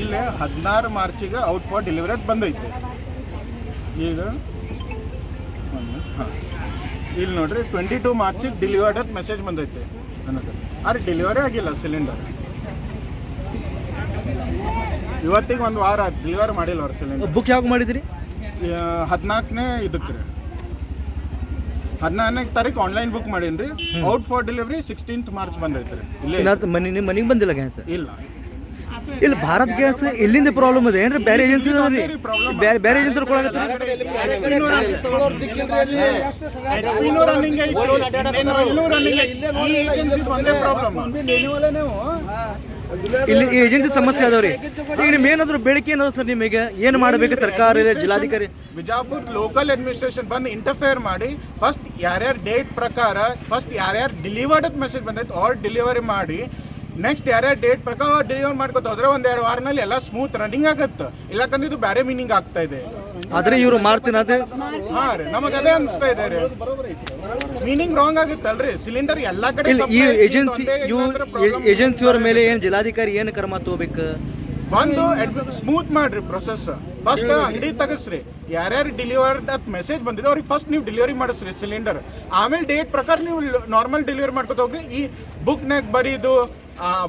ಇಲ್ಲೇ 16 ಮಾರ್ಚಿಗೆ out for delivery ಅಂತ ಬಂದೈತೆ. ಈಗ ಹಾಂ ಇಲ್ಲಿ ನೋಡ್ರಿ 22 ಮಾರ್ಚಿಗೆ ಡೆಲಿವರ್ಡ್ ಅಂತ ಮೆಸೇಜ್ ಬಂದೈತೆ ನನಗೆ. ಆದರೆ ಡೆಲಿವರಿ ಆಗಿಲ್ಲ ಸಿಲಿಂಡರ್. ಇವತ್ತಿಗೆ ಒಂದು ವಾರ ಡೆಲಿವರಿ ಮಾಡಿಲ್ಲ ಅವ್ರು ಸಿಲಿಂಡರ್. ಬುಕ್ ಯಾವಾಗ ಮಾಡಿದ್ರಿ? 14ನೇ ಇದಕ್ಕೆ ರೀ, 14ನೇ ತಾರೀಕು ಆನ್ಲೈನ್ ಬುಕ್ ಮಾಡೀನಿ ರೀ. Out for delivery 16th March ಬಂದೈತೆ ರೀ. ಇಲ್ಲೇ ನಿಮ್ಮ ಮನೆಗೆ ಬಂದಿಲ್ಲ ಗ್ಯಾಸ್? ಇಲ್ಲ. ಇಲ್ಲಿ ಭಾರತ್ ಗ್ಯಾಸ್ ಎಲ್ಲಿಂದ ಪ್ರಾಬ್ಲಮ್ ಇದೆ ಏನ್ರಿ? ಬೇರೆ ಏಜೆನ್ಸಿ ಬೇರೆ ಏಜೆನ್ಸಿ ಕೊಡಾಕತ್ತೀರಿ? ಇಲ್ಲಿ ಏಜೆನ್ಸಿ ಸಮಸ್ಯೆ ಅದಾವ್ರಿ. ಈಗ ನಿಮ್ ಏನಾದ್ರು ಬೇಡಿಕೆ ಏನೋ ಸರ್ ನಿಮಗೆ? ಏನು ಮಾಡಬೇಕು ಸರ್ಕಾರ, ಜಿಲ್ಲಾಧಿಕಾರಿ? ಬಿಜಾಪುರ್ ಲೋಕಲ್ ಅಡ್ಮಿನಿಸ್ಟ್ರೇಷನ್ ಬಂದು ಇಂಟರ್ಫೇರ್ ಮಾಡಿ ಫಸ್ಟ್ ಯಾರ್ಯಾರು ಡೇಟ್ ಪ್ರಕಾರ ಫಸ್ಟ್ ಯಾರ್ಯಾರು ಡೆಲಿವರ್ಡ್ ಅಂತ ಮೆಸೇಜ್ ಬಂದೈತೆ ಅವ್ರು ಡೆಲಿವರಿ ಮಾಡಿ, ನೆಕ್ಸ್ಟ್ ಯಾರ್ಯಾರು ಡೇಟ್ ಪ್ರಕಾರ ಡೆಲಿವರ್ ಮಾಡ್ಕೊತ ಹೋದ್ರೆ ಒಂದೆರಡು ವಾರನಲ್ಲಿ ಎಲ್ಲ ಸ್ಮೂತ್ ರನ್ನಿಂಗ್ ಆಗುತ್ತೆ. ಇಲ್ಲಕಂದ್ರೆ ಇದು ಬೇರೆ ಮೀನಿಂಗ್ ಆಗ್ತಾ ಇದೆ. ಆದ್ರೆ ಇವರು ಮಾಡ್ತೀನಿ ಅದೇ. ಹಾ ರೀ, ನಮಗೆ ಅದೇ ಅನಿಸ್ತಾ ಇದೆ ರೀ. Meaning wrong ಆಗುತ್ತಲ್ರಿ. ಸಿಲಿಂಡರ್ ಎಲ್ಲಾ ಕಡೆ ಈ ಏಜೆನ್ಸಿಯವರ ಮೇಲೆ ಏನು ಜಿಲ್ಲಾಧಿಕಾರಿ ಏನು ಕ್ರಮ ತಗೋಬೇಕು? ಒಂದು ಸ್ಮೂತ್ ಮಾಡ್ರಿ ಪ್ರೊಸೆಸ್. ಫಸ್ಟ್ ಅಂಗಡಿ ತಗಸ್ರಿ, ಯಾರ್ಯಾರು ಡೆಲಿವರ್ಡ್ ಅಂತ ಮೆಸೇಜ್ ಬಂದಿದೆ ಅವ್ರಿಗೆ ಫಸ್ಟ್ ನೀವು ಡೆಲಿವರಿ ಮಾಡಿಸ್ರಿ ಸಿಲಿಂಡರ್. ಆಮೇಲೆ ಡೇಟ್ ಪ್ರಕಾರ ನೀವು ನಾರ್ಮಲ್ ಡೆಲಿವರಿ ಮಾಡ್ಕೊತ ಹೋಗ್ರಿ. ಈ ಬುಕ್ನಾಗ ಬರೀದು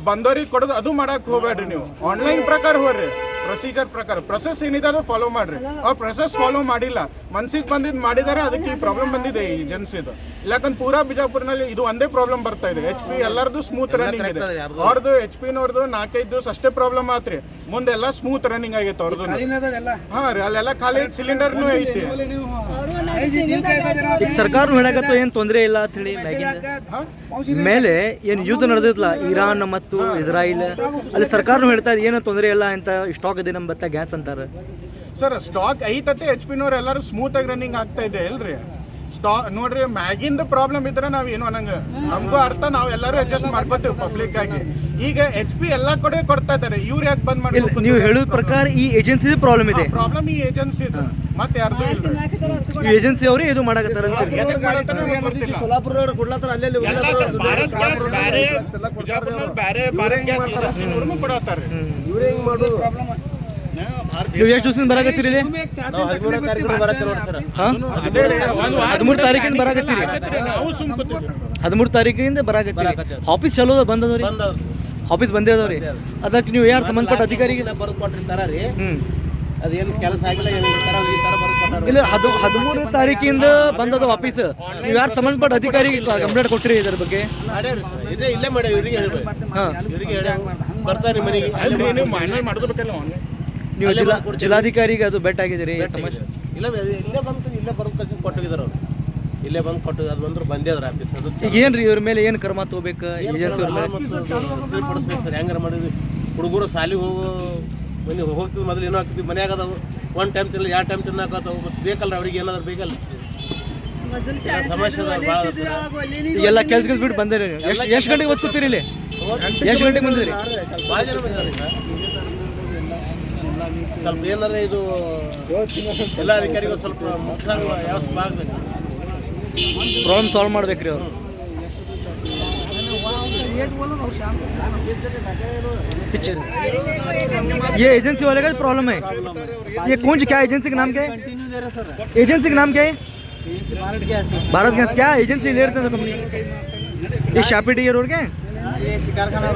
ಬಂದವ್ರಿಗೆ ಕೊಡೋದು ಅದು ಮಾಡಕ್ಕೆ ಹೋಗ್ಬೇಡ್ರಿ. ನೀವು ಆನ್ಲೈನ್ ಪ್ರಕಾರ ಹೋಗ್ರಿ, ಪ್ರೊಸೀಜರ್ ಪ್ರಕಾರ ಪ್ರೊಸೆಸ್ ಏನಿದೆ ಅದು ಫಾಲೋ ಮಾಡ್ರಿ. ಅವ್ರು ಪ್ರೊಸೆಸ್ ಫಾಲೋ ಮಾಡಿಲ್ಲ, ಮನ್ಸಿಗೆ ಬಂದಿದ್ದು ಮಾಡಿದ್ದಾರೆ, ಅದಕ್ಕೆ ಈ ಪ್ರಾಬ್ಲಮ್ ಬಂದಿದೆ ಈ ಏಜೆನ್ಸಿದು. ಇಲ್ಲಕಂದ್ರೆ ಪೂರಾ ಬಿಜಾಪುರ್ನಲ್ಲಿ ಇದು ಒಂದೇ ಪ್ರಾಬ್ಲಮ್ ಬರ್ತಾ ಇದೆ. HP ಎಲ್ಲರದು ಸ್ಮೂತ್ ರನ್ನಿಂಗ್ ಇದೆ. ಅವ್ರದ್ದು HP ನವ್ರದ್ದು 4-5 ದಿವಸ ಅಷ್ಟೇ ಪ್ರಾಬ್ಲಮ್ ಆತ್ರಿ. ಮುಂದೆಲ್ಲ ಸ್ಮೂತ್ ರನ್ನಿಂಗ್ ಆಗೈತೆ ಅವ್ರದ್ದು. ಹಾಂ ರೀ, ಅಲ್ಲೆಲ್ಲ ಖಾಲಿ ಸಿಲಿಂಡರ್ನು ಐತಿ. ಈಗ ಸರ್ಕಾರ ಹೇಳಕತ್ತ ಏನು ತೊಂದರೆ ಇಲ್ಲ ಅಂತ ಹೇಳಿ ಮೇಲೆ ಏನು ಯುದ್ಧ ನಡೆದಿತ್ತಲ್ಲ ಇರಾನ್ ಮತ್ತು ಇಸ್ರಾಯಿಲ್, ಅಲ್ಲಿ ಸರ್ಕಾರ ಹೇಳ್ತಾ ಇದೆ ಏನು ತೊಂದರೆ ಇಲ್ಲ ಅಂತ, ಸ್ಟಾಕ್ ಇದೆ ನಮ್ಮ ಬತ್ತ ಗ್ಯಾಸ್ ಅಂತಾರೆ. ಸರ್ ಸ್ಟಾಕ್ ಐತತೆ, HP ನವ್ರು ಎಲ್ಲರೂ ಸ್ಮೂತ್ ಆಗಿ ರನ್ನಿಂಗ್ ಆಗ್ತಾ ಇದೆ ಅಲ್ರಿ. ಸ್ಟಾಕ್ ನೋಡ್ರಿ, ಮ್ಯಾಗಿಂದ ಪ್ರಾಬ್ಲಮ್ ಇದ್ರೆ ನಾವು ಏನು ಅನ್ನಂಗ ನಮಗೂ ಅರ್ಥ, ನಾವು ಎಲ್ಲರೂ ಅಡ್ಜಸ್ಟ್ ಮಾಡ್ಕೋತೀವಿ ಪಬ್ಲಿಕ್ ಆಗಿ. ಈಗ HP ಎಲ್ಲ ಕಡೆ ಕೊಡ್ತಾ ಇದ್ದಾರೆ, ಇವ್ರು ಯಾಕೆ ಬಂದ್ ಮಾಡಿ? ನೀವು ಹೇಳೋದ್ ಪ್ರಕಾರ ಈ ಏಜೆನ್ಸಿ ಪ್ರಾಬ್ಲಮ್ ಇದೆ. ಪ್ರಾಬ್ಲಮ್ ಈ ಏಜೆನ್ಸಿ ಇದೆ, ಮತ್ತೆ ಯಾರ್ದು ಇಲ್ಲ. ಈ ಏಜೆನ್ಸಿ ಅವರು ಇದು ಮಾಡಕತ್ತಾರ ಅಂತ ಕೊಡತ್ತಾರೆ. ನೀವು ಎಷ್ಟು ದಿವಸದಿಂದ ಬರಾಕತ್ತೀರಿ? 13 ತಾರೀಕಿಂದ ಬರಾಕತ್ತೀರಿ. 13 ತಾರೀಕಿಂದ ಬರಾಕತ್ತೀರಿ. ಆಫೀಸ್ ಚಲೋ ಬಂದದವ್ರಿ? ಆಫೀಸ್ ಬಂದೇ ಅದಾವ್ರಿ. ಅದಕ್ಕೆ ನೀವು ಯಾರು ಸಂಬಂಧಪಟ್ಟ ಅಧಿಕಾರಿಗೆ ಬರೆದು ಕೊಟ್ಟಿರ್ತಾರ ರೀ. ಅದೇನು ಕೆಲಸ ಆಗಿಲ್ಲ, ಏನು ಇಲ್ಲ. 13 ತಾರೀಕಿಂದ ಬಂದದ ಆಫೀಸ್. ನೀವು ಯಾರು ಸಂಬಂಧಪಟ್ಟ ಅಧಿಕಾರಿಗೆ ಕಂಪ್ಲೇಂಟ್ ಕೊಟ್ಟಿರಿ ಇದ್ರ ಬಗ್ಗೆ? ಇಲ್ಲೇ ಮಾಡಿ ಇವರಿಗೆ ಹೇಳ್ಬೇಕು. ಇವರಿಗೆ ಹೇಳಿ ಬರ್ತಾರೆ ಮನೆಗೆ. ನೀವು ಜಿಲ್ಲಾಧಿಕಾರಿಗೆ ಅದು ಬೆಟ್ ಆಗಿದ್ದೀರಿ ಸಮಸ್ಯೆ? ಇಲ್ಲೇ ಬರೋದು ಕಳ್ಸಿ ಕೊಟ್ಟಿದ್ದಾರೆ ಅವರು. ಇಲ್ಲೇ ಬಂದು ಕೊಟ್ಟು ಅದು ಬಂದ್ರು ಬಂದೇ ಅದ್ರ ಆಫೀಸ್. ಅದು ಈಗ ಏನ್ರಿ ಇವ್ರ ಮೇಲೆ ಏನು ಕ್ರಮ ತಗೋಬೇಕು? ಪಡಿಸ್ಬೇಕು ಸರ್. ಹೆಂಗಾರ ಮಾಡಿದ್ವಿ ಹುಡುಗರು ಸಾಲಿಗೆ ಮನೆ ಹೋಗ್ತಿದ್ ಮೊದಲು ಏನೋ ಆಗ್ತಿದ್ವಿ, ಮನೆ ಆಗದವು. 1 ಟೈಮ್ ತಿನ್ನಲ್ಲ, 2 ಟೈಮ್ ತಿನ್ನಕಾತವು. ಮತ್ತೆ ಬೇಕಲ್ಲ ಅವ್ರಿಗೆ, ಏನಾದ್ರು ಬೇಕಲ್ಲ. ಸಮಸ್ಯೆ ಭಾಳ. ಎಲ್ಲ ಕೆಲ್ಸ ಬಿಟ್ಟು ಬಂದಿರಿ. ಎಷ್ಟು ಗಂಟೆಗೆ ಓದ್ಕೊತೀರಿ ಇಲ್ಲಿ? ಎಷ್ಟು ಗಂಟೆಗೆ ಬಂದಿರಿ? ಭಾಳ ಜನ ಬಂದಿದ್ದಾರೆ. ಸ್ವಲ್ಪ ಏನಾರ ಇದು ಎಲ್ಲ ಅಧಿಕಾರಿಗಳು ಸ್ವಲ್ಪ ಮುಖ್ಯ ವ್ಯವಸ್ಥೆ ಮಾಡಬೇಕು, ಪ್ರಾಬ್ಲಮ್ ಸಾಲ್ವ್ ಮಾಡ್ಬೇಕ್ರಿ ಅವರು. ये एजेंसी वाले का प्रॉब्लम है. ये कौन सी क्या एजेंसी का नाम क्या है? एजेंसी का नाम क्या है? भारत गैस. क्या एजेंसी ले रहे थे कंपनी? ये शापीडी रोड क्या है?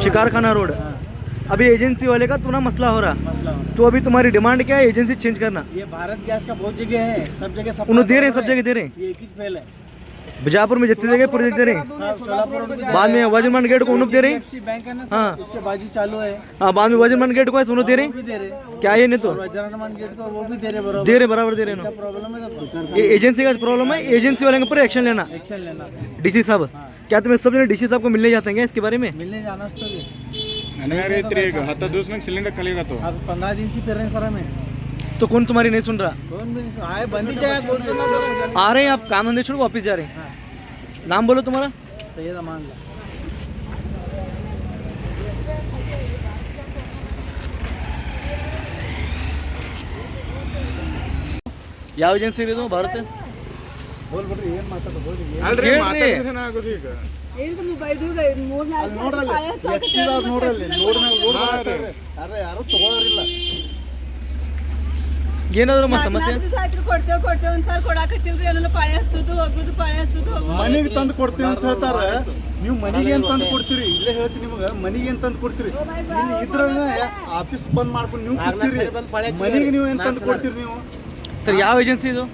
शिकारखाना रोड. अभी एजेंसी वाले का तुम्हारा मसला हो रहा, तो अभी तुम्हारी डिमांड क्या है? एजेंसी चेंज करना. ये भारत गैस का बहुत जगह है, सब जगह उन्होंने दे रहे हैं, सब जगह दे रहे हैं. ये एक ही पहले बिजापुर में जितनी जगह पूरी दे रहे हैं. बाद में वजरमान गेट को उन्होंने दे रहे हैं. बैंक है ना, हाँ उसके बाजू चालू है. हाँ, बाद में वजरमान गेट को उन्होंने दे रहे हैं. क्या ये नहीं तो वजरमान गेट को वो भी दे रहे, बराबर दे रहे हैं. प्रॉब्लम है. ये एजेंसी का प्रॉब्लम है. एजेंसी वाले के ऊपर एक्शन लेना. डीसी साहब, क्या तुम्हें सब जने डीसी साहब को मिलने जाते हैं इसके बारे में? मिलने जाना तो अनिवार्य है. ಈಗ 10 ದಿವಸ ಸಿಲಿಂಡರ್ ಖಾಲಿ ಆಗತ್ತು. अब 15 दिन से फिर रहे सर हमें. तो कौन तुम्हारी नहीं सुन रहा? कौन भी नहीं आए, बंद ही जाए. आ रहे हैं आप काम धंधे छोड़ वापस जा रहे हैं. नाम बोलो तुम्हारा? सैयद अमान. ಯಾವ ಏಜೆನ್ಸಿ ಇದು? ಭಾರತ. ಬೋಲ್ ಬಿಡ್ರಿ, ಏನು ಮಾತಾಡೋದು ಬೋಲ್ರಿ. ಅಲ್ರಿ ಮಾತಾಡಿದ್ರೆ ಆಗೋದು. ಈಗ ನೋಡ್ರಲ್ಲಿ ನೋಡ್ರಲ್ಲಿ ಯಾರು ತಗೋರಿಲ್ಲ. ಏನಾದ್ರು ಸಮಸ್ಯೆ ಕೊಡ್ತೇವೆ ಅಂತಾರೆ, ಕೊಡಾಕತ್ತಿಲ್ರಿ ಏನೆಲ್ಲ ಪಾಳೆ ಹಚ್ಚೋದು ಹೋಗುದು ಪಾಳೆ ಹಚ್ಚೋದು ಮನೆಗೆ ತಂದು ಕೊಡ್ತೀವಿ ಅಂತ ಹೇಳ್ತಾರ. ನೀವು ಮನೆಗೆ ಏನ್ ತಂದು ಕೊಡ್ತೀರಿ? ಇಲ್ಲೇ ಹೇಳ್ತೀನಿ ನಿಮ್ಗೆ, ಮನೆಗೆ ಏನ್ ತಂದು ಕೊಡ್ತೀರಿ? ನೀವು ಇದ್ರ ಆಫೀಸ್ ಬಂದ್ ಮಾಡ್ಕೊಂಡು ನೀವು ಕೊಡ್ತೀರಿ, ಮನೆಗೆ ನೀವು ಏನ್ ತಂದು ಕೊಡ್ತೀರಿ? ನೀವು ಸರ್ ಯಾವ ಏಜೆನ್ಸಿ ಇದು?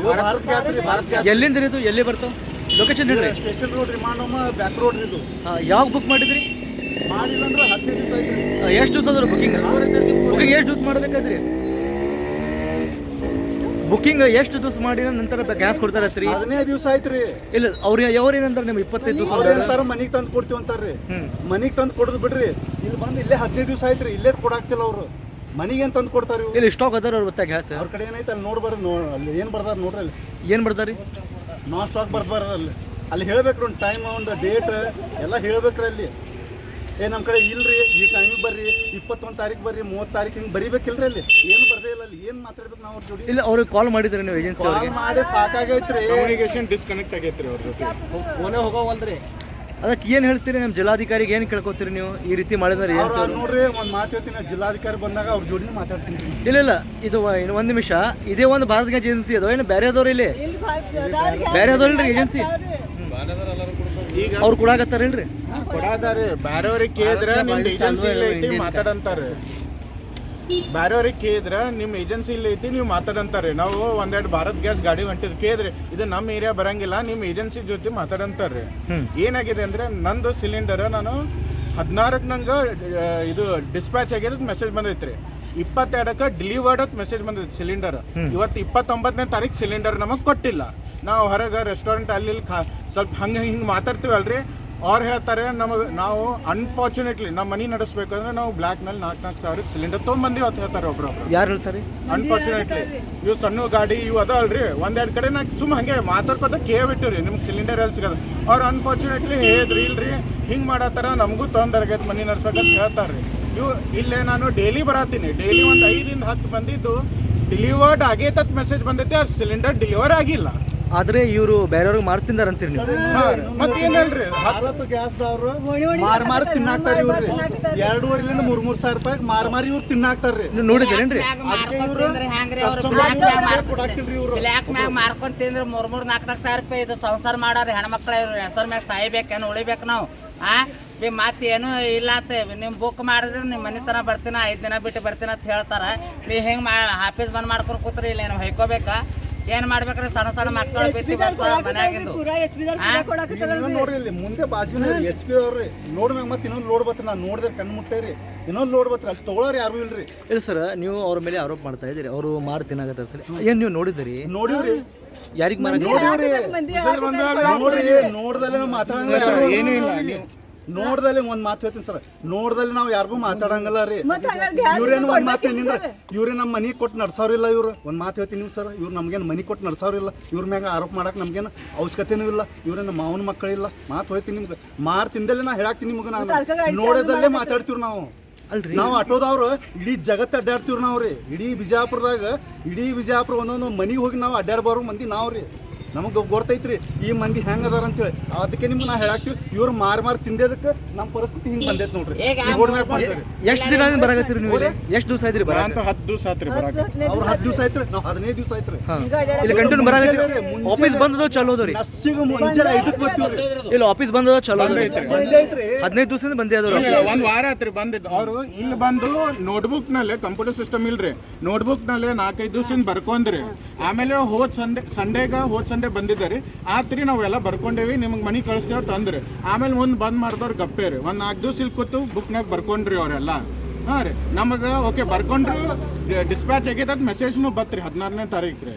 ಇದು ಭಾರತ್ ಗ್ಯಾಸ್ ರೀ, ಭಾರತ್ ಗ್ಯಾಸ್. ಎಲ್ಲಿಂದ ಇದು? ಎಲ್ಲಿ ಬರ್ತಾವ? ಲೊಕೇಶನ್ ಹೇಳ್ರಿ. ಸ್ಟೇಷನ್ ರೋಡ್ ರೀ, ಮಾನವ ಬ್ಯಾಕ್ ರೋಡ್ ರೀ ಇದು. ಯಾವಾಗ ಬುಕ್ ಮಾಡಿದ್ರಿ? ಮಾಡಿಲ್ಲ ಅಂದ್ರೆ 15 ದಿವಸ ಆಯ್ತು. ಎಷ್ಟು ದಿವಸ ಅದ್ರ ಬುಕಿಂಗ್ ಎಷ್ಟು ದಿವಸ ಮಾಡ್ಬೇಕಾದ್ರಿ? ಬುಕಿಂಗ್ ಎಷ್ಟು ದಿವಸ ಮಾಡಿದ ನಂತರ ಗ್ಯಾಸ್ ಕೊಡ್ತಾರತ್ರಿ? 15 ದಿವಸ ಆಯ್ತು ರೀ. ಇಲ್ಲ ಅವ್ರು ಏನಂತಾರೆ ನಿಮ್ಗೆ 25 ದಿವಸ ಅಂತಾರ ಮನೆಗೆ ತಂದು ಕೊಡ್ತೀವಿ ಅಂತಾರ್ರಿ. ಮನೆಗೆ ತಂದು ಕೊಡೋದು ಬಿಡ್ರಿ, ಇಲ್ಲಿ ಬಂದು ಇಲ್ಲೇ 15 ದಿವಸ ಆಯ್ತು ರೀ, ಇಲ್ಲೇ ಕೊಡಾಕ್ತಿಲ್ಲ ಅವರು. ಮನೆಗೆ ಏನ್ ತಂದು ಕೊಡ್ತಾರ? ಇಲ್ಲಿ ಸ್ಟಾಕ್ ಅದಾರ ಅವ್ರ ಗೊತ್ತಾ ಗ್ಯಾಸ್? ಅವ್ರ ಕಡೆ ಏನೈತೆ ಅಲ್ಲಿ ನೋಡ್ಬಾರ, ಅಲ್ಲಿ ಏನು ಬರ್ದಾರ ನೋಡ್ರಿ. ಅಲ್ಲಿ ಏನು ಬರ್ತಾರಿ? ನಾನ್ ಸ್ಟಾಕ್ ಬರ್ಬಾರ ಅಲ್ಲಿ ಹೇಳ್ಬೇಕ್ರಿ, ಒಂದು ಟೈಮ್ ಒಂದು ಡೇಟ್ ಎಲ್ಲ ಹೇಳ್ಬೇಕ್ರಿ. ಅಲ್ಲಿ ನಮ್ಮ ಕಡೆ ಇಲ್ರಿ, ಈ ಟೈಮಿಗೆ ಬರ್ರಿ, 21 ತಾರೀಕು ಬರ್ರಿ, 30 ತಾರೀಕು ಹಿಂಗೆ ಬರಿಬೇಕಿಲ್ರಿ. ಅಲ್ಲಿ ಏನು ಬರ್ದೇ ಇಲ್ಲ. ಅಲ್ಲಿ ಏನು ಮಾತಾಡ್ಬೇಕು ನಾವು ಅವ್ರ ಜೋಡಿ? ಇಲ್ಲ ಅವ್ರಿಗೆ ಕಾಲ್ ಮಾಡಿದ್ರಿ ನೀವು ಏಜೆನ್ಸಿ ಕಾಲ್ ಅವ್ರಿಗೆ? ಮಾಡಿ ಸಾಕಾಗೈತ್ರಿ. ಕಮ್ಯುನಿಕೇಶನ್ ಡಿಸ್ಕನೆಕ್ಟ್ ಆಗೈತ್ರಿ ಅವ್ರ ಜೊತೆ. ಫೋನೇ ಹೋಗೋವಲ್ರಿ. ಅದಕ್ಕೆ ಏನು ಹೇಳ್ತೀರಿ? ನಮ್ಮ ಜಿಲ್ಲಾಧಿಕಾರಿಗೆ ಏನು ಕೇಳ್ಕೊತೀರಿ ನೀವು ಈ ರೀತಿ ಮಾಡಿದ್ರೆ? ಏಜೆನ್ಸಿ ಅವ್ರು ನೋಡ್ರಿ, ಒಂದು ಮಾತು ಹೇಳ್ತೀನಿ, ಜಿಲ್ಲಾಧಿಕಾರಿ ಬಂದಾಗ ಅವ್ರ ಜೋಡಿನೇ ಮಾತಾಡ್ತೀನಿ. ಇಲ್ಲ ಇದು ಒಂದು ನಿಮಿಷ, ಇದೇ ಒಂದು ಭಾರತ್ ಗ್ಯಾಸ್ ಏಜೆನ್ಸಿ ಅದು ಏನು ಬೇರೆ ಅದವ್ರು? ಇಲ್ಲಿ ಬೇರೆ ಅದವ್ರಲ್ರಿ ಏಜೆನ್ಸಿ? ಈಗ ಅವ್ರು ಕೊಡಾಕತ್ತಾರಿಲ್ರಿ? ಕೊಡಾದಾರೆ. ಬ್ಯಾರೆಯವ್ರಿಗೆ ಕೇಳಿದ್ರೆ ನಿಮ್ದು ಏಜೆನ್ಸಿ ಇಲ್ಲ ಐತಿ ಮಾತಾಡಂತಾರೆ. ಬ್ಯಾರೆಯವ್ರಿಗೆ ಕೇಳಿದ್ರೆ ನಿಮ್ಮ ಏಜೆನ್ಸಿ ಇಲ್ಲ ಐತಿ ನೀವು ಮಾತಾಡಂತಾರೆ. ನಾವು ಒಂದೆರಡು ಭಾರತ್ ಗ್ಯಾಸ್ ಗಾಡಿ ಹೊಂಟಿದ್ ಕೇಳಿದ್ರೆ ಇದು ನಮ್ಮ ಏರಿಯಾ ಬರಂಗಿಲ್ಲ, ನಿಮ್ಮ ಏಜೆನ್ಸಿ ಜೊತೆ ಮಾತಾಡಂತಾರೆ. ಏನಾಗಿದೆ ಅಂದ್ರೆ ನಂದು ಸಿಲಿಂಡರ್ ನಾನು 16ಕ್ಕೆ ನಂಗೆ ಇದು ಡಿಸ್ಪ್ಯಾಚ್ ಆಗ್ಯದ ಮೆಸೇಜ್ ಬಂದೈತ್ರಿ. 22ಕ್ಕೆ ಡೆಲಿವರ್ಡ್ ಅಂತ ಮೆಸೇಜ್ ಬಂದೈತಿ ಸಿಲಿಂಡರ್. ಇವತ್ತು 29ನೇ ತಾರೀಕು ಸಿಲಿಂಡರ್ ನಮಗೆ ಕೊಟ್ಟಿಲ್ಲ. ನಾವು ಹೊರಗೆ ರೆಸ್ಟೋರೆಂಟ್ ಅಲ್ಲಿ ಸ್ವಲ್ಪ ಹಿಂಗೆ ಮಾತಾಡ್ತೀವಲ್ರಿ, ಅವ್ರು ಹೇಳ್ತಾರೆ ನಮಗೆ ನಾವು ಅನ್ಫಾರ್ಚುನೇಟ್ಲಿ ನಮ್ಮ ಮನೆ ನಡೆಸ್ಬೇಕಂದ್ರೆ ನಾವು ಬ್ಲ್ಯಾಕ್ನಲ್ಲಿ 4 ಸಾವಿರಕ್ಕೆ ಸಿಲಿಂಡರ್ ತೊಗೊಂಬಂದಿವಿ ಅಂತ ಹೇಳ್ತಾರೆ ಒಬ್ರೊಬ್ರು. ಯಾರು ಹೇಳ್ತಾರೆ? ಅನ್ಫಾರ್ಚುನೇಟ್ಲಿ ಇವು ಸಣ್ಣ ಗಾಡಿ ಇವು ಅದಾವಲ್ರಿ, ಒಂದೆರಡು ಕಡೆ ನಾ ಸುಮ್ಮ ಹಂಗೆ ಮಾತಾಡ್ಕೊತ ಕೇಳ್ಬಿಟ್ಟಿರಿ ನಿಮ್ಗೆ ಸಿಲಿಂಡರ್ ಎಲ್ಲಿ ಸಿಗೋದು. ಅವ್ರು ಅನ್ಫಾರ್ಚುನೇಟ್ಲಿ ಹೇಳಿದ್ರಿ ಇಲ್ರಿ ಹಿಂಗೆ ಮಾಡತ್ತಾರ, ನಮಗೂ ತೊಂದರೆಗೈತೆ ಮನೆ ನಡ್ಸೋಕಂತ ಹೇಳ್ತಾರೆ ರೀ. ಇವು ಇಲ್ಲೇ ನಾನು ಡೈಲಿ ಬರತ್ತೀನಿ, ಡೈಲಿ ಒಂದು 5 ಇಂದ 10 ಬಂದಿದ್ದು ಡೆಲಿವರ್ಡ್ ಆಗೈತತ್ ಮೆಸೇಜ್ ಬಂದೈತೆ, ಆ ಸಿಲಿಂಡರ್ ಡೆಲಿವರ್ ಆಗಿಲ್ಲ. ಆದ್ರೆ ಇವರು ಬೇರೆಯವ್ರಿಗೆ ಮಾರ್ತಿಂದಾರ ಅಂತೀರಿ ನೀವು? ಮತ್ತೇನಲ್ರಿ ಭಾರತ್ ಗ್ಯಾಸ್ದವ್ರು ಮಾರಿ ತಿನ್ನಾಕ್ತಾರ ಇವ್ರಿ. 2,500 3 ಸಾವಿರ ರೂಪಾಯಿ ಮಾರಿ ಇವ್ರು ತಿನ್ನಾಕ್ತಾರ್ರಿ. ನೀವು ನೋಡಿದ್ದೀರೇನ್ರಿ? ಬ್ಲ್ಯಾಕ್ ಮ್ಯಾಗ ಮಾರ್ಕೊಂಡ್ ತಿಂದ್ರೆ 3-4 ಸಾವಿರ ರೂಪಾಯಿ ಇದು ಸಂಸಾರ ಮಾಡೋರು ಹೆಣ್ಮಕ್ಳ ಇವ್ರು ಹೆಸರು ಮ್ಯಾಗ ಸಾಯ್ಬೇಕೇನು ಉಳಿಬೇಕು ನಾವು? ಮತ್ತೇನು ಇಲ್ಲ ಅಂತ ನೀವು ಬುಕ್ ಮಾಡಿದ್ರೆ ನಿಮ್ಮ ಮನೆ ತನಕ ಬರ್ತೀನಿ, 5 ದಿನ ಬಿಟ್ಟು ಬರ್ತೀನಿ ಅಂತ ಹೇಳ್ತಾರೆ. ನೀವು ಹಿಂಗೆ ಆಫೀಸ್ ಬಂದ್ ಮಾಡ್ಕೊಂಡು ಕೂತ್ರಿ ಇಲ್ಲ ಏನು ಹೊಯ್ಕೋಬೇಕಾ? ಏನ್ ಮಾಡ್ಬೇಕ್ರಿ? ಸಣ್ಣ ಸಣ್ಣ ಮಕ್ಕಳು ಬಿಟ್ಟು ಬರ್ತಾರ ಮನ್ಯಾಗಿಂದು. ನೋಡ್ರಿ ಇಲ್ಲಿ ಮುಂದೆ ಬಾಜುನೇ HP ಅವ್ರಿ ನೋಡ್ಮ್ಯಾಗ ಮತ್ತೆ ಇನ್ನೊಂದು ಲೋಡ್ ಬತ್ರಿ. ನಾನು ನೋಡಿದ್ರೆ ಕಣ್ಣು ಮುಟ್ಟೇರಿ, ಇನ್ನೊಂದು ಲೋಡ್ ಬತ್ರಿ. ಅಲ್ಲಿ ತಗೊಳ್ಳೋರು ಯಾರು ಇಲ್ರಿ. ಇಲ್ಲ ಸರ್, ನೀವು ಅವ್ರ ಮೇಲೆ ಆರೋಪ ಮಾಡ್ತಾ ಇದ್ದೀರಿ ಅವರು ಮಾರು ತಿನ್ನಾಗತ್ತ ಸರ್. ಏನು ನೀವು ನೋಡಿದಿರಿ? ನೋಡಿವ್ರಿ, ಯಾರಿಗೆ ಮಾರ? ನೋಡ್ರಿ ನೋಡ್ದಲ್ಲೇ ಮಾತಾಡಂಗಿಲ್ಲ. ಏನೂ ಇಲ್ಲ. ನೀವು ನೋಡ್ದಲ್ಲಿ ಒಂದ್ ಮಾತು ಹೇಳ್ತೀನಿ ಸರ್, ನೋಡ್ದಲ್ಲಿ ನಾವು ಯಾರಿಗೂ ಮಾತಾಡಂಗಲ್ಲ ರೀ. ಇವ್ರೇನು ಒಂದ್ ಮಾತು ನಿಂದ ಇವ್ರೇ ನಮ್ಮ ಮನೆ ಕೊಟ್ಟು ನಡ್ಸೋರಿಲ್ಲ. ಇವ್ರು ಒಂದ್ ಮಾತು ಹೇಳ್ತೀನಿ ನೀವು ಸರ್, ಇವ್ರು ನಮ್ಗೇನು ಮನೆ ಕೊಟ್ಟು ನಡ್ಸೋರಿಲ್ಲ. ಇವ್ರ ಮ್ಯಾಗ ಆರೋಪ ಮಾಡಕ್ ನಮ್ಗೇನು ಅವಶ್ಯಕತೆನೂ ಇಲ್ಲ. ಇವ್ರೇ ನಮ್ಮ ಮಾವನ ಮಕ್ಕಳಿಲ್ಲ. ಮಾತು ಹೋಯ್ತೀನಿ ನಿಮ್ಗೆ, ಮಾರು ತಿಂದಲ್ಲೇ ನಾ ಹೇಳಾಕ್ತೀನಿ ನಿಮ್ಗೆ. ನಾನು ನೋಡೋದಲ್ಲೇ ಮಾತಾಡ್ತೀವ್ರಿ ನಾವು. ಅಲ್ರಿ ನಾವು ಆಟೋದವ್ರು ಇಡೀ ಜಗತ್ತು ಅಡ್ಡಾಡ್ತೀವ್ರಿ ನಾವು ರೀ. ಇಡೀ ಬಿಜಾಪುರ ಒಂದೊಂದು ಮನೆಗೆ ಹೋಗಿ ನಾವು ಅಡ್ಡಾಡ್ಬಾರೋ ಮಂದಿ ನಾವು ರೀ. ನಮಗೆ ಗೊತ್ತೈತ್ರಿ ಈ ಮಂದಿ ಹೆಂಗ್ ಅದಾರ ಅಂತೇಳಿ. ಅದಕ್ಕೆ ನಿಮ್ಗೆ ನಾ ಹೇಳಾಕ್ತಿವಿ, ಇವ್ರು ಮಾರಿ ತಿಂದೇದಕ್ಕೆ ನಮ್ಮ ಪರಿಸ್ಥಿತಿ ಹಿಂಗೆ ಬಂದೈತೆ ನೋಡ್ರಿ. ಎಷ್ಟು ದಿನ ಬರಾಕತ್ತೀರಿ ನೀವು? ಎಷ್ಟು ದಿವಸ ಆಯ್ತ್ರಿ ಬರ? ಅಂತ 10 ದಿವಸ ಆತ್ರಿ ಬರಾಕ. ಅವ್ರು 10 ದಿವಸ ಆಯ್ತ್ರಿ, ನಾವು 15 ದಿವಸ ಆಯ್ತ್ರಿ. ಇಲ್ಲಿ ಕಂಟಿನ್ಯೂ ಬರಾಕತ್ತೀರಿ? ಆಫೀಸ್ ಬಂದದ ಚಲೋ ಅದಾವ್ರಿ? ನಸ್ಸಿಗೆ ಮುಂಜಾನೆ 5ಕ್ಕೆ ಬರ್ತೀವ್ರಿ. ಇಲ್ಲ ಆಫೀಸ್ ಬಂದದ ಚಲೋ ಅದಾವ್ರಿ? ಬಂದೇ ಐತ್ರಿ. 15 ದಿವಸದಿಂದ ಬಂದೇ ಅದಾವ್ರಿ. ಒಂದ್ ವಾರ ಆತ್ರಿ ಬಂದಿದ್ದು. ಅವರು ಇಲ್ಲಿ ಬಂದು ನೋಟ್ಬುಕ್ ನಲ್ಲಿ ಕಂಪ್ಯೂಟರ್ ಸಿಸ್ಟಮ್ ಇಲ್ರಿ, ನೋಟ್ಬುಕ್ ನಲ್ಲಿ 4-5 ದಿವಸದಿಂದ ಬರ್ಕೊಂಡ್ರಿ. ಆಮೇಲೆ ಹೋದ್ ಸಂಡೇ ಬಂದಿದ್ದಾರೆ ಆತ್ರಿ ನಾವೆಲ್ಲ ಬರ್ಕೊಂಡೇವಿ, ನಿಮ್ಗೆ ಮನೆ ಕಳಿಸ್ತೇವೆ ತಂದ್ರಿ. ಆಮೇಲೆ ಮುಂದೆ ಬಂದ್ ಮಾಡಿದವ್ರು ಗಪ್ಪೆ ರೀ. ಒಂದು 4 ದಿವಸ ಇಲ್ಲಿ ಕೂತು ಬುಕ್ನಾಗ ಬರ್ಕೊಂಡ್ರಿ ಅವರೆಲ್ಲ. ಹಾಂ ರೀ, ನಮಗೆ ಓಕೆ ಬರ್ಕೊಂಡ್ರು, ಡಿಸ್ಪ್ಯಾಚ್ ಆಗೈತೆ ಅಂತ ಮೆಸೇಜ್ನು ಬತ್ರಿ 16ನೇ ತಾರೀಕು ರೀ.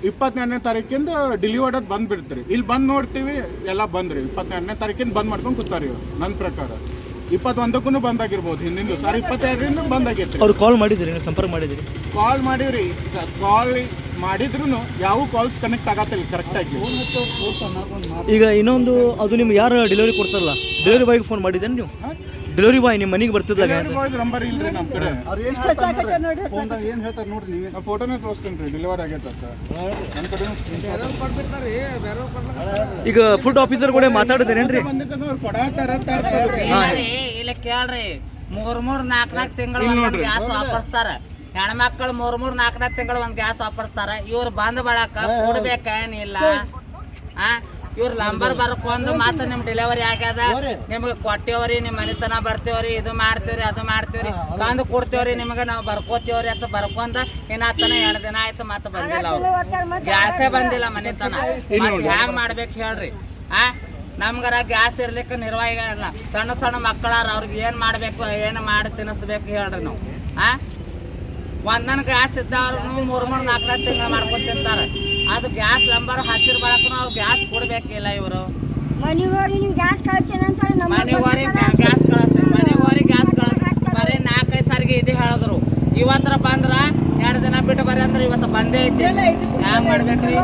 22ನೇ ತಾರೀಕಿಂದ ಡೆಲಿವರ್ಡ್ ಅದು ಬಂದ್ಬಿಡ್ತೀರಿ. ಇಲ್ಲಿ ಬಂದು ನೋಡ್ತೀವಿ ಎಲ್ಲ ಬಂದ್ರಿ. 22ನೇ ತಾರೀಕಿಂದ ಬಂದ್ ಮಾಡ್ಕೊಂಡು ಕೂತಾರಿ. ನನ್ನ ಪ್ರಕಾರ 21ಕ್ಕೂ ಬಂದಾಗಿರ್ಬೋದು ಹಿಂದಿನ ದಿವಸ. 22ರಿಂದ ಬಂದಾಗೈತ್ರಿ. ಅವ್ರು ಕಾಲ್ ಮಾಡಿದಿರಿ? ನೀವು ಸಂಪರ್ಕ ಮಾಡಿದಿರಿ? ಕಾಲ್ ಮಾಡಿವ್ರಿ, ಕಾಲ್ ಮಾಡಿದ್ರು ಯಾವ ಕಾಲ್ಸ್ ಕನೆಕ್ಟ್ ಆಗತ್ತಿಲ್ಲ ಕರೆಕ್ಟಾಗಿ. ಈಗ ಇನ್ನೊಂದು ಅದು ನಿಮ್ಗೆ ಯಾರು ಡೆಲಿವರಿ ಕೊಡ್ತಾರಲ್ಲ, ಡೆಲಿವರಿ ಬಾಯ್ಗೆ ಫೋನ್ ಮಾಡಿದ್ದೇನೆ ನೀವು? ಡೆಲಿವರಿ ಬಾಯ್ ನಿಮ್ಮ ಮನೆಗೆ ಬರ್ತಿದ್ದಾಗ ನಂಬರ್ ಇಲ್ರಿ ನಮ್ಮ ಕಡೆ. ಅವ್ರು ಏನು ಹೇಳ್ತಾರೆ ನೋಡ್ರಿ, ನೀವೇ ನಾ ಫೋಟೋನೇ ತೋರಿಸ್ತೀನಿ ರೀ, ಡೆಲಿವರ್ ಆಗೈತೆ ಅಂತ ನನ್ನ ಕಡೆ. ಈಗ ಫುಡ್ ಆಫೀಸರ್ ಕೂಡ ಮಾತಾಡಿದ್ದೇನೇನ್ರಿ? ಬಂದಿದ್ದು ಕೊಡಾತಾರ ಇಲ್ಲ ಕೇಳ್ರಿ, ಮೂರ್ ನಾಲ್ಕು ತಿಂಗಳು ಒಂದೊಂದು ಗ್ಯಾಸ್ ವಾಪರ್ಸ್ತಾರ. ಹೆಣ್ಮಕ್ಳು ಮೂರ್ ನಾಲ್ಕು ತಿಂಗಳು ಒಂದ್ ಗ್ಯಾಸ್ ವಾಪರ್ಸ್ತಾರ. ಇವ್ರು ಬಂದ್ ಬಳಕ ಕೊಡ್ಬೇಕೇನಿಲ್ಲ. ಇವ್ರ ನಂಬರ್ ಬರ್ಕೊಂಡ್ ಮಾತ್ರ ನಿಮ್ ಡೆಲಿವರಿ ಆಗ್ಯದ, ನಿಮ್ಗೆ ಕೊಟ್ಟೇವ್ರಿ, ನಿಮ್ ಮನಿತನ ಬರ್ತೇವ್ರಿ, ಇದು ಮಾಡ್ತೇವ್ರಿ, ಅದು ಮಾಡ್ತೇವ್ರಿ, ತಂದು ಕೊಡ್ತೇವ್ರಿ, ನಿಮ್ಗೆ ನಾವು ಬರ್ಕೋತೇವ್ರಿ ಅಂತ ಬರ್ಕೊಂಡ ಇನ್ನಾತನ 2 ದಿನ ಆಯ್ತು ಮತ್ತೆ ಬಂದಿಲ್ಲ. ಅವ್ರು ಗ್ಯಾಸೇ ಬಂದಿಲ್ಲ ಮನಿತನ. ಮತ್ತೆ ಹ್ಯಾಂಗ್ ಮಾಡ್ಬೇಕು ಹೇಳ್ರಿ? ನಮ್ಗರ ಗ್ಯಾಸ್ ಇರ್ಲಿಕ್ಕೆ ನಿರ್ವಾಹ ಇಲ್ಲ. ಸಣ್ಣ ಸಣ್ಣ ಮಕ್ಕಳಾರ, ಅವ್ರಿಗೆ ಏನ್ ಮಾಡ್ಬೇಕು, ಏನು ಮಾಡಿ ತಿನ್ನಿಸ್ಬೇಕು ಹೇಳ್ರಿ ನಾವು? ಒಂದೊಂದು ಗ್ಯಾಸ್ ಇದ್ದವ್ರು 3 4 ತಿಂಗಳು ಮಾಡ್ಕೊಂಡು ತಿಂತಾರೆ. ಅದು ಗ್ಯಾಸ್ ನಂಬರ್ ಹಚ್ಚಿರ ಬಳಕ ನಾವು ಗ್ಯಾಸ್ ಕೊಡ್ಬೇಕಿಲ್ಲ. ಇವರು ಮನೆಗೋರಿಗೆ ಗ್ಯಾಸ್ ಕಳಿಸ್ತೀನಿ, ಮನೆಗೋರಿಗೆ ಗ್ಯಾಸ್ ಕಳಿಸ್ತೀನಿ. ಬರೀ 4-5 ಸಾರಿಗೆ ಇದು ಹೇಳಿದ್ರು. ಇವತ್ತರ ಬಂದ್ರ 2 ದಿನ ಬಿಟ್ಟು ಬರ್ರಿ ಅಂದ್ರೆ ಇವತ್ತು ಬಂದೇ ಐತಿ. ಹ್ಯಾಂಗ ಮಾಡ್ಬೇಕ್ರಿ?